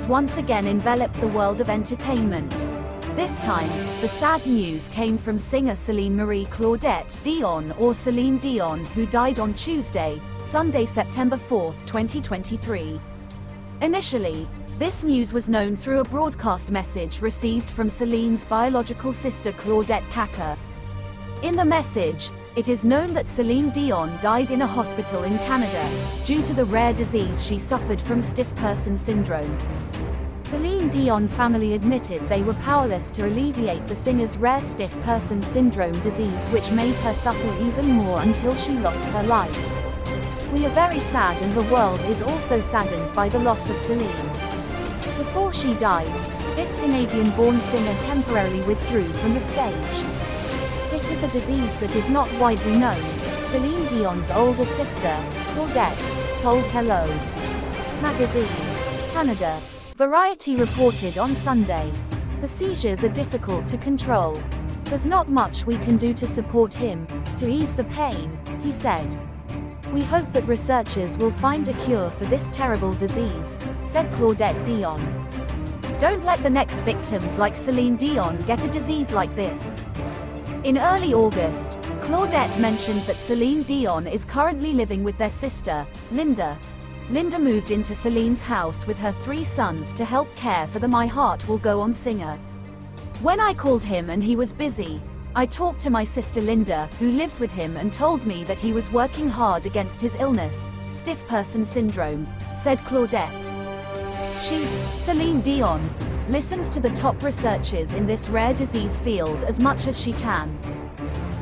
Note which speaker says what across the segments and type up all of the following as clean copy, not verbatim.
Speaker 1: has once again enveloped the world of entertainment. This time, the sad news came from singer Celine Marie Claudette Dion, or Celine Dion, who died on Tuesday, Sunday, September 4, 2023. Initially, this news was known through a broadcast message received from Celine's biological sister Claudette Caca. In the message, it is known that Celine Dion died in a hospital in Canada, due to the rare disease she suffered from stiff person syndrome. Celine Dion family admitted they were powerless to alleviate the singer's rare stiff person syndrome disease, which made her suffer even more until she lost her life. We are very sad, and the world is also saddened by the loss of Celine. Before she died, this Canadian-born singer temporarily withdrew from the stage. This is a disease that is not widely known, Celine Dion's older sister, Claudette, told Hello! Magazine, Canada. Variety reported on Sunday. The seizures are difficult to control. There's not much we can do to support him, to ease the pain, he said. We hope that researchers will find a cure for this terrible disease, said Claudette Dion. Don't let the next victims like Celine Dion get a disease like this. In early August, Claudette mentioned that Celine Dion is currently living with their sister, Linda. Linda moved into Celine's house with her 3 sons to help care for the My Heart Will Go On singer. When I called him and he was busy, I talked to my sister Linda, who lives with him, and told me that he was working hard against his illness, stiff person syndrome, said Claudette. She, Celine Dion, listens to the top researchers in this rare disease field as much as she can.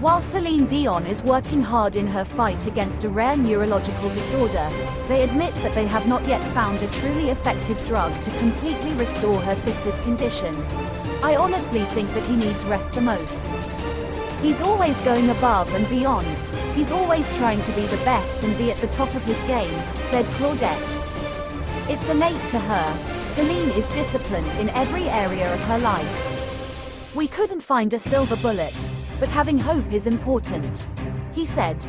Speaker 1: While Celine Dion is working hard in her fight against a rare neurological disorder, they admit that they have not yet found a truly effective drug to completely restore her sister's condition. I honestly think that he needs rest the most. He's always going above and beyond. He's always trying to be the best and be at the top of his game, said Claudette. It's innate to her. Celine is disciplined in every area of her life. We couldn't find a silver bullet, but having hope is important, he said.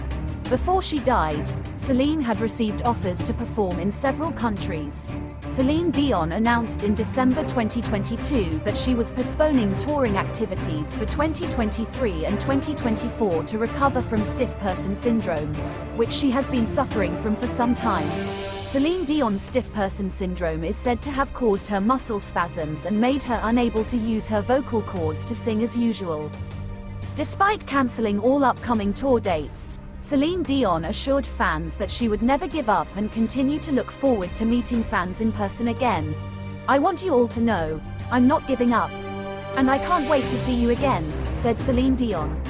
Speaker 1: Before she died, Celine had received offers to perform in several countries. Celine Dion announced in December 2022 that she was postponing touring activities for 2023 and 2024 to recover from stiff person syndrome, which she has been suffering from for some time. Celine Dion's stiff person syndrome is said to have caused her muscle spasms and made her unable to use her vocal cords to sing as usual. Despite cancelling all upcoming tour dates, Celine Dion assured fans that she would never give up and continue to look forward to meeting fans in person again. I want you all to know, I'm not giving up. And I can't wait to see you again, said Celine Dion.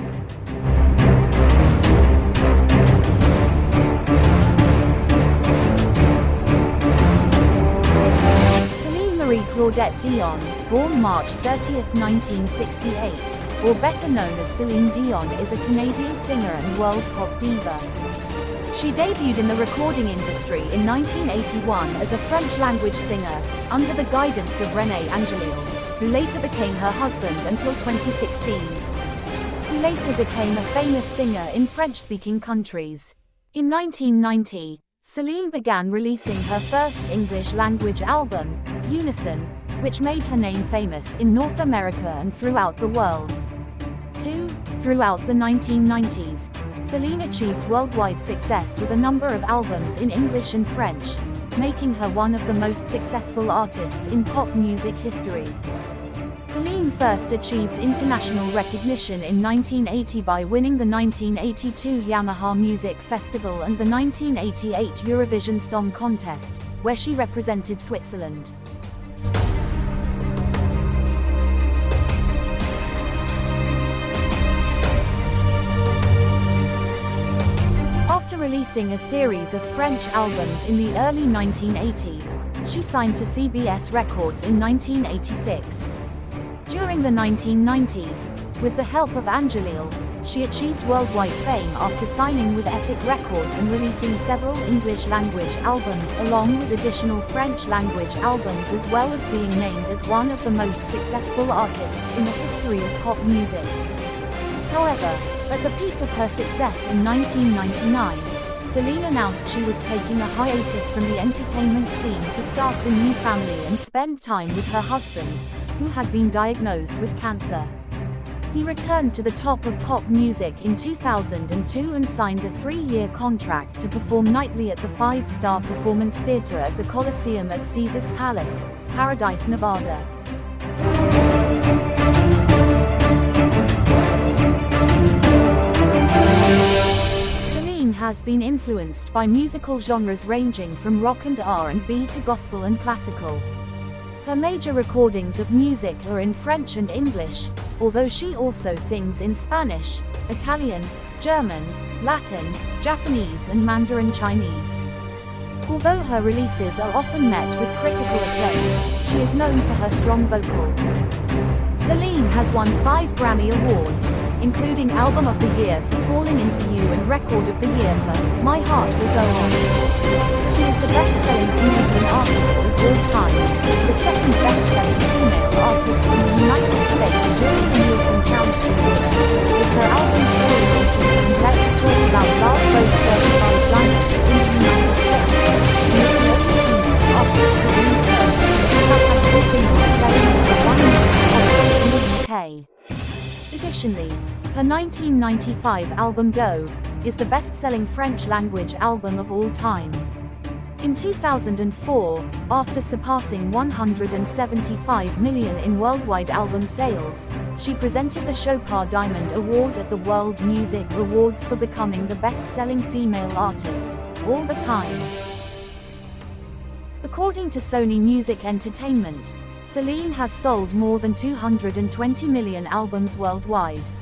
Speaker 1: Celine Marie Claudette Dion, born March 30, 1968, or better known as Celine Dion, is a Canadian singer and world pop diva. She debuted in the recording industry in 1981 as a French-language singer, under the guidance of René Angélil, who later became her husband until 2016. He later became a famous singer in French-speaking countries. In 1990, Celine began releasing her first English-language album, Unison, which made her name famous in North America and throughout the world. Throughout the 1990s, Celine achieved worldwide success with a number of albums in English and French, making her one of the most successful artists in pop music history. Celine first achieved international recognition in 1980 by winning the 1982 Yamaha Music Festival and the 1988 Eurovision Song Contest, where she represented Switzerland. After releasing a series of French albums in the early 1980s, she signed to CBS Records in 1986. During the 1990s, with the help of Angélil, she achieved worldwide fame after signing with Epic Records and releasing several English-language albums along with additional French-language albums, as well as being named as one of the most successful artists in the history of pop music. However, at the peak of her success in 1999, Celine announced she was taking a hiatus from the entertainment scene to start a new family and spend time with her husband, who had been diagnosed with cancer. He returned to the top of pop music in 2002 and signed a 3-year contract to perform nightly at the 5-star Performance Theater at the Coliseum at Caesars Palace, Paradise, Nevada. Celine has been influenced by musical genres ranging from rock and R&B to gospel and classical. Her major recordings of music are in French and English, although she also sings in Spanish, Italian, German, Latin, Japanese and Mandarin Chinese. Although her releases are often met with critical acclaim, she is known for her strong vocals. Celine has won 5 Grammy Awards, including Album of the Year for Falling Into You and Record of the Year for My Heart Will Go On. She is the best-selling Canadian artist of all time, the second best-selling female artist in the United States during the Nielsen SoundStream era, with her albums Falling Into You and Let's Talk About Love both certified diamond in the United States. She is the only female artist to do so. She has had 2 singles selling over 1 million copies in the UK. Additionally, her 1995 album Doe is the best-selling French-language album of all time. In 2004, after surpassing 175 million in worldwide album sales, she presented the Chopin Diamond Award at the World Music Awards for becoming the best-selling female artist all the time. According to Sony Music Entertainment, Celine has sold more than 220 million albums worldwide.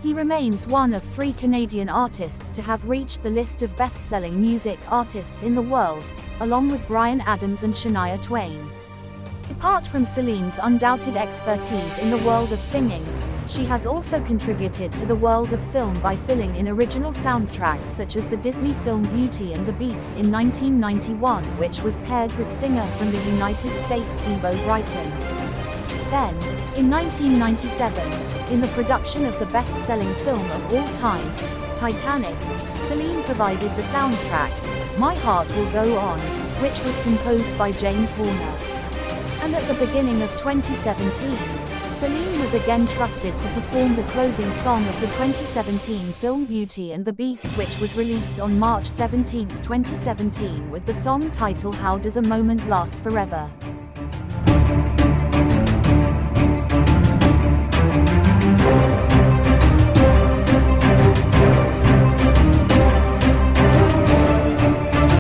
Speaker 1: He remains one of 3 Canadian artists to have reached the list of best-selling music artists in the world, along with Bryan Adams and Shania Twain. Apart from Celine's undoubted expertise in the world of singing, she has also contributed to the world of film by filling in original soundtracks such as the Disney film Beauty and the Beast in 1991, which was paired with singer from the United States Bebo Bryson. Then, in 1997, in the production of the best-selling film of all time, Titanic, Celine provided the soundtrack, My Heart Will Go On, which was composed by James Horner. And at the beginning of 2017, Celine was again trusted to perform the closing song of the 2017 film Beauty and the Beast, which was released on March 17, 2017 with the song title How Does a Moment Last Forever?